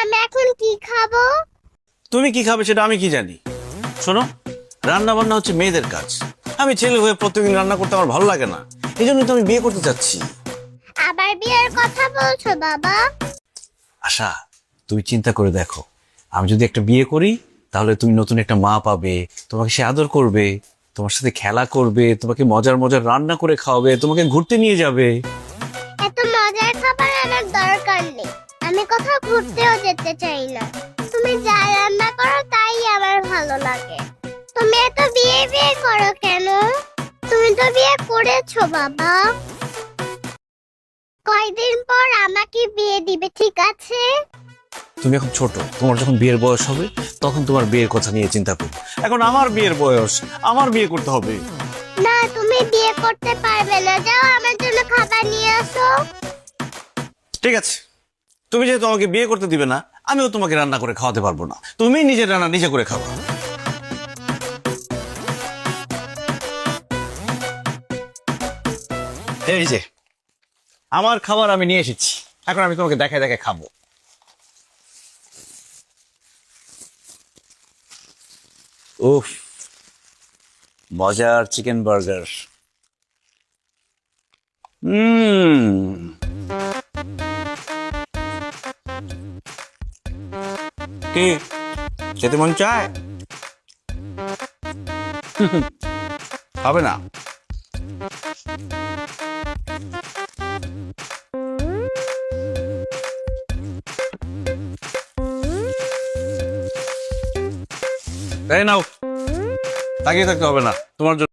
আমি এখন কি খাবো? তুমি কি খাবে সেটা আমি কি জানি? শোনো, রান্না বান্না হচ্ছে মেয়েদের কাজ। আমি ছেলে হয়ে প্রত্যেকদিন রান্না করতে আমার ভালো লাগে না, এই জন্যই তো আমি বিয়ে করতে চাচ্ছি। আবার বিয়ের কথা বলছো বাবা? আশা, তুমি চিন্তা করে দেখো, আমি যদি একটা বিয়ে করি তাহলে তুমি নতুন একটা মা পাবে, তোমাকে সে আদর করবে, তোমার সাথে খেলা করবে, তোমাকে মজার মজার রান্না করে খাওয়াবে, তোমাকে ঘুরতে নিয়ে যাবে। এত মজার খাবার আমার দরকার নেই। আমি কোথাও ঘুরতেও যেতে চাই না। তুমি যা রান্না করো তাই আমার ভালো লাগে। তুমি এত বিয়ে বিয়ে করো কেন? তুমি তো বিয়ে করেছো বাবা। কয়দিন পর আমাকে বিয়ে দিবে, ঠিক আছে? তুমি এখন ছোট, তোমার যখন বিয়ের বয়স হবে তখন তোমার বিয়ের কথা নিয়ে চিন্তা করো। এখন আমার বিয়ের বয়স, আমার বিয়ে করতে হবে। না, তুমি বিয়ে করতে পারবে না। যাও আমার জন্য খাবার নিয়ে আসো। ঠিক আছে, তুমি যেহেতু আমাকে বিয়ে করতে দিবে না, আমিও তোমাকে রান্না করে খাওয়াতে পারবো না। তুমি নিজের রান্না নিজে করে খাও। এই যে আমার খাবার আমি নিয়ে এসেছি, এখন আমি তোমাকে দেখায় দেখায় খাবো। উফ, মজার চিকেন বার্গার। কি খেতে মন চায়? হবে না? এই নাও, তাকিয়ে থাকতে হবে না, তোমার জন্য